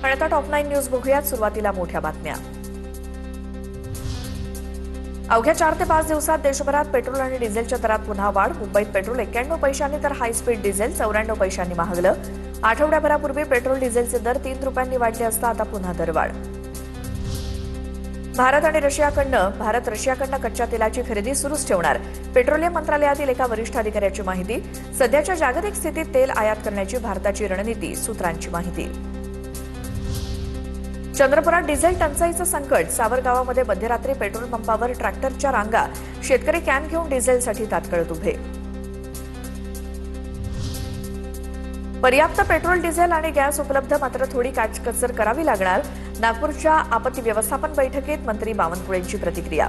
आणि आता top 9 news बघूयात. सुरुवातीला मोठ्या बातम्या. अवघ्या 4 ते 5 दिवसात देशभरात पेट्रोल आणि डिझेलच्या दरात पुन्हा वाढ. मुंबईत पेट्रोल 91 पैशांनी तर हाय स्पीड डिझेल 94 पैशांनी महागलं. आठवड्याभरापूर्वी पेट्रोल डिझेलचे दर 3 रुपयांनी वाढले असता आता पुन्हा दरवाढ. भारत रशियाकडनं कच्च्या तेलाची खरेदी सुरूच ठेवणार. पेट्रोलियम मंत्रालयातील एका वरिष्ठ अधिकाऱ्याची माहिती. सध्याच्या जागतिक स्थितीत तेल आयात करण्याची भारताची रणनीती, सूत्रांची माहिती. चंद्रपुरात डिझेल टंचाईचं संकट. सावरगावामध्ये मध्यरात्री पेट्रोल पंपावर ट्रॅक्टरच्या रांगा. शेतकरी कॅन घेऊन डिझेलसाठी तात्काळत उभे. पर्याप्त पेट्रोल, डिझेल आणि गॅस उपलब्ध, मात्र थोडी काटकसर करावी लागणार. नागपूरच्या आपत्ती व्यवस्थापन बैठकीत मंत्री बावनकुळेंची प्रतिक्रिया.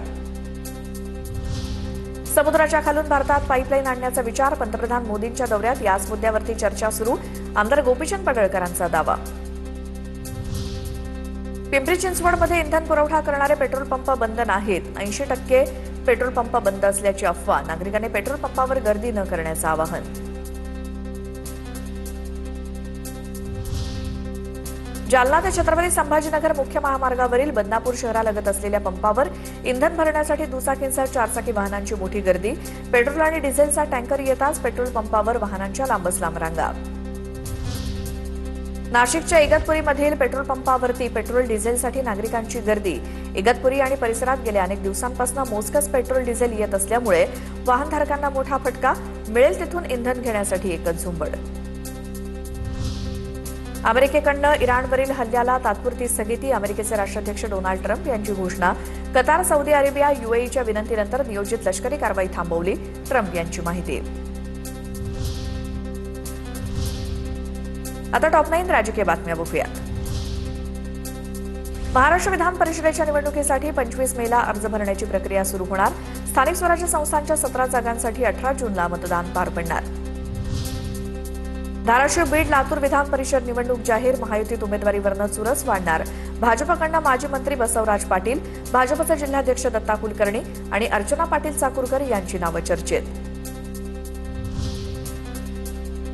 समुद्राच्या खालून भारतात पाईपलाईन आणण्याचा विचार. पंतप्रधान मोदींच्या दौऱ्यात याच मुद्द्यावरती चर्चा सुरू. आमदार गोपीचंद पडळकरांचा दावा. पिंपरी चिंचवडमध्ये इंधन पुरवठा करणारे पेट्रोल पंप बंद नाहीत. 80% पेट्रोल पंप बंद असल्याची अफवा. नागरिकांनी पेट्रोल पंपावर गर्दी न करण्याचं आवाहन. जालना ते छत्रपती संभाजीनगर मुख्य महामार्गावरील बदनापूर शहरालगत असलेल्या पंपावर इंधन भरण्यासाठी दुचाकींसह 4 चाकी वाहनांची मोठी गर्दी. पेट्रोल आणि डिझेलचा टँकर येताच पेट्रोल पंपावर वाहनांच्या लांबच लांब रांगा. नाशिकच्या इगतपुरीमधील पेट्रोल पंपावरती पेट्रोल डिझेलसाठी नागरिकांची गर्दी. इगतपुरी आणि परिसरात गेल्या अनेक दिवसांपासून मोजकच पेट्रोल डिझेल येत असल्यामुळे वाहनधारकांना मोठा फटका. मिळेल तिथून इंधन घेण्यासाठी एकच झुंबड. अमेरिकेकडनं इराणवरील हल्ल्याला तात्पुरती स्थगिती. अमेरिकेचे राष्ट्राध्यक्ष डोनाल्ड ट्रम्प यांची घोषणा. कतार, सौदी अरेबिया, UAEच्या विनंतीनंतर नियोजित लष्करी कारवाई थांबवली. ट्रम्प यांची माहिती. आता टॉप 9 राजकीय बातम्या बघूयात. महाराष्ट्र विधान परिषदेच्या निवडणुकीसाठी 25 मेला अर्ज भरण्याची प्रक्रिया सुरू होणार. स्थानिक स्वराज्य संस्थांच्या 17 जागांसाठी 18 जूनला मतदान पार पडणार. धाराशिव, बीड, लातूर विधान परिषद निवडणूक जाहीर. महायुतीत उमेदवारीवरनं चुरस वाढणार. भाजपकडनं माजी मंत्री बसवराज पाटील, भाजपचे जिल्हाध्यक्ष दत्ता कुलकर्णी आणि अर्चना पाटील चाकूरकर यांची नावं चर्चेत.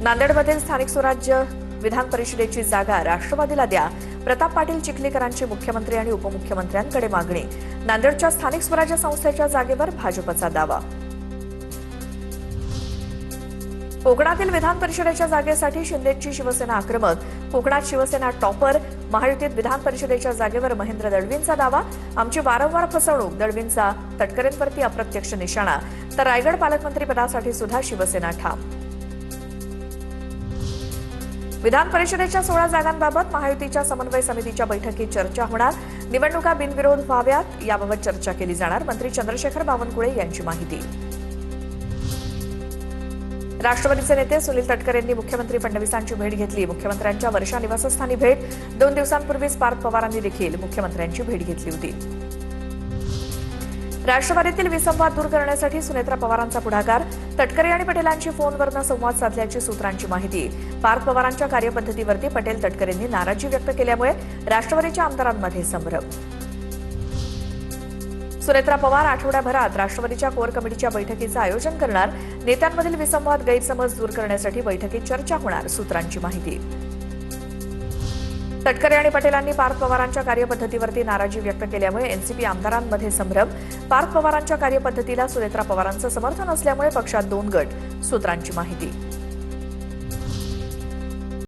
नांदेडमधील स्थानिक स्वराज्य विधान परिषदेची जागा राष्ट्रवादीला द्या. प्रताप पाटील चिखलीकरांची मुख्यमंत्री आणि उपमुख्यमंत्र्यांकडे मागणी. नांदेडच्या स्थानिक स्वराज्य संस्थेच्या जागेवर भाजपचा दावा. कोकणातील विधान परिषदेच्या जागेसाठी शिंदेची शिवसेना आक्रमक. कोकणात शिवसेना टॉपर. महायुतीत विधान परिषदेच्या जागेवर महेंद्र दळवींचा दावा. आमची वारंवार फसवणूक. दळवींचा तटकरेंवरती अप्रत्यक्ष निशाणा. तर रायगड पालकमंत्रीपदासाठी सुद्धा शिवसेना ठाम. विधान परिषदेच्या 16 जागांबाबत महायुतीच्या समन्वय समितीच्या बैठकीत चर्चा होणार. निवडणुका बिनविरोध व्हाव्यात याबाबत चर्चा केली जाणार. मंत्री चंद्रशेखर बावनकुळे यांची माहिती. राष्ट्रवादीचे नेते सुनील तटकरे यांनी मुख्यमंत्री फडणवीसांची भेट घेतली. मुख्यमंत्र्यांच्या वर्षा निवासस्थानी भेट. 2 दिवसांपूर्वीच पार्थ पवारांनी देखील मुख्यमंत्र्यांची भेट घेतली होती. राष्ट्रवादीतील विसंवाद दूर करण्यासाठी सुनेत्रा पवारांचा पुढाकार. तटकरे आणि पटेलांची फोनवरनं संवाद साधल्याची सूत्रांची माहिती. पार्थ पवारांच्या कार्यपद्धतीवरती पटेल तटकरेंनी नाराजी व्यक्त केल्यामुळे राष्ट्रवादीच्या आमदारांमध्ये संभ्रम. सुनेत्रा पवार आठवड्याभरात राष्ट्रवादीच्या कोर कमिटीच्या बैठकीचं आयोजन करणार. नेत्यांमधील विसंवाद, गैरसमज दूर करण्यासाठी बैठकीत चर्चा होणार, सूत्रांची माहिती. तटकरे आणि पटेलांनी पार्थ पवारांच्या कार्यपद्धतीवरती नाराजी व्यक्त केल्यामुळे एनसीपी आमदारांमध्ये संभ्रम. पार्थ पवारांच्या कार्यपद्धतीला सुनेत्रा पवारांचं समर्थन असल्यामुळे पक्षात 2 गट, सूत्रांची माहिती.